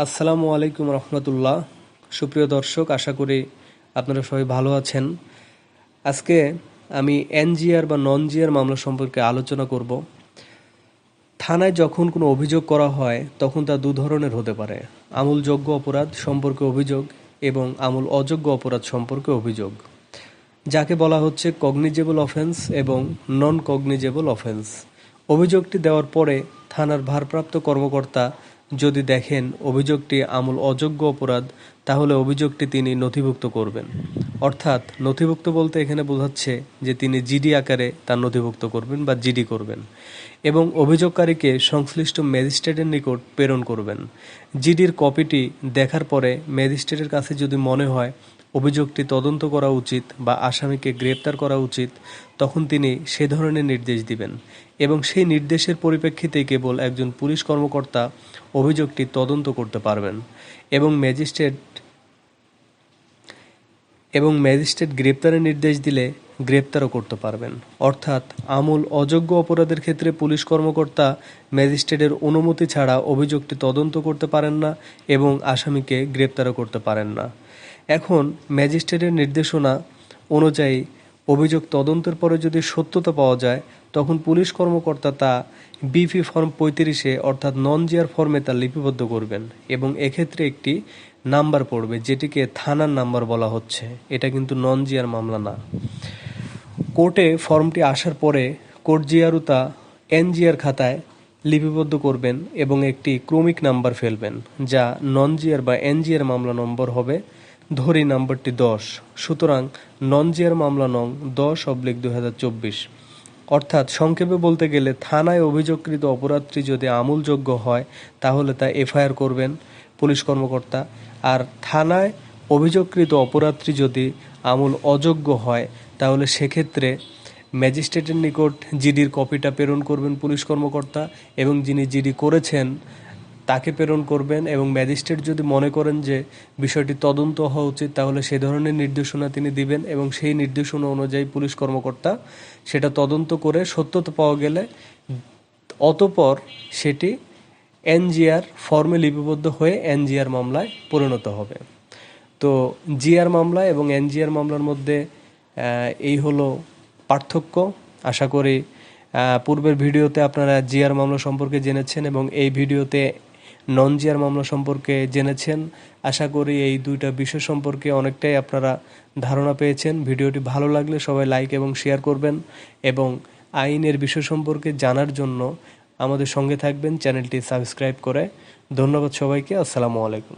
আসসালামু আলাইকুম রহমতুল্লাহ। সুপ্রিয় দর্শক, আশা করি আপনারা সবাই ভালো আছেন। আজকে আমি এনজিআর বা নন জিআর মামলা সম্পর্কে আলোচনা করব। থানায় যখন কোনো অভিযোগ করা হয় তখন তা দু ধরনের হতে পারে: আমূলযোগ্য অপরাধ সম্পর্কে অভিযোগ এবং আমূল অযোগ্য অপরাধ সম্পর্কে অভিযোগ, যাকে বলা হচ্ছে কগনিজেবল অফেন্স এবং নন কগনিজেবল অফেন্স। অভিযোগটি দেওয়ার পরে থানার ভারপ্রাপ্ত কর্মকর্তা যদি দেখেন অভিযোগটি আমূল অযোগ্য অপরাধ, তাহলে অভিযোগটি তিনি নথিভুক্ত করবেন। অর্থাৎ নথিভুক্ত বলতে এখানে বোঝাচ্ছে যে তিনি জিডি আকারে তার নথিভুক্ত করবেন বা জিডি করবেন এবং অভিযোগকারীকে সংশ্লিষ্ট ম্যাজিস্ট্রেটের নিকট প্রেরণ করবেন। জিডির কপিটি দেখার পরে ম্যাজিস্ট্রেটের কাছে যদি মনে হয় অভিযোগটি তদন্ত করা উচিত বা আসামিকে গ্রেপ্তার করা উচিত, তখন তিনি সে ধরনের নির্দেশ দিবেন এবং সেই নির্দেশের পরিপ্রেক্ষিতে কেবল একজন পুলিশ কর্মকর্তা অভিযোগটি তদন্ত করতে পারবেন এবং ম্যাজিস্ট্রেট গ্রেপ্তারের নির্দেশ দিলে গ্রেপ্তারও করতে পারবেন। অর্থাৎ আমূল অযোগ্য অপরাধের ক্ষেত্রে পুলিশ কর্মকর্তা ম্যাজিস্ট্রেটের অনুমতি ছাড়া অভিযোগটি তদন্ত করতে পারেন না এবং আসামিকে গ্রেপ্তারও করতে পারেন না। এখন ম্যাজিস্ট্রেটের নির্দেশনা অনুযায়ী অভিযোগ তদন্তের পরে যদি সত্যতা পাওয়া যায়, তখন পুলিশ কর্মকর্তা তা বিপি ফর্ম 35-এ অর্থাৎ নন জিআর ফর্মে তা লিপিবদ্ধ করবেন এবং এক্ষেত্রে একটি নাম্বার পড়বে, যেটিকে থানার নাম্বার বলা হচ্ছে। এটা কিন্তু নন জিআর মামলা না। কোর্টে ফর্মটি আসার পরে কোর্ট জিআরও তা এনজিআর খাতায় লিপিবদ্ধ করবেন এবং একটি ক্রমিক নাম্বার ফেলবেন, যা নন জিআর বা এনজিআর মামলা নম্বর হবে। ধরি নাম্বারটি 10। সুতরাং নন জিআর মামলা নং 10/2024। অর্থাৎ সংক্ষেপে বলতে গেলে থানায় অভিযোগকৃত অপরাধটি যদি আমূলযোগ্য হয় তাহলে তা এফআইআর করবেন পুলিশ কর্মকর্তা, আর থানায় অভিযোগকৃত অপরাধটি যদি আমূল অযোগ্য হয় তাহলে সেক্ষেত্রে ম্যাজিস্ট্রেটের নিকট জিডির কপিটা প্রেরণ করবেন পুলিশ কর্মকর্তা এবং যিনি জিডি করেছেন তাকে প্রেরণ করবেন এবং ম্যাজিস্ট্রেট যদি মনে করেন যে বিষয়টি তদন্ত হওয়া উচিত তাহলে সে ধরনের নির্দেশনা তিনি দিবেন এবং সেই নির্দেশনা অনুযায়ী পুলিশ কর্মকর্তা সেটা তদন্ত করে সত্যতা পাওয়া গেলে অতঃপর সেটি এনজিআর ফর্মে লিপিবদ্ধ হয়ে এনজিআর মামলায় পরিণত হবে। তো জিআর মামলা এবং এনজিআর মামলার মধ্যে এই হলো পার্থক্য। আশা করি পূর্বের ভিডিওতে আপনারা জিআর মামলা সম্পর্কে জেনেছেন এবং এই ভিডিওতে নন জিআর মামলা সম্পর্কে জেনেছেন। আশা করি এই দুইটা বিষয় সম্পর্কে অনেকটাই আপনারা ধারণা পেয়েছেন। ভিডিওটি ভালো লাগলে সবাই লাইক এবং শেয়ার করবেন এবং আইনের বিষয় সম্পর্কে জানার জন্য আমাদের সঙ্গে থাকবেন চ্যানেলটি সাবস্ক্রাইব করে। ধন্যবাদ সবাইকে। আসসালামু আলাইকুম।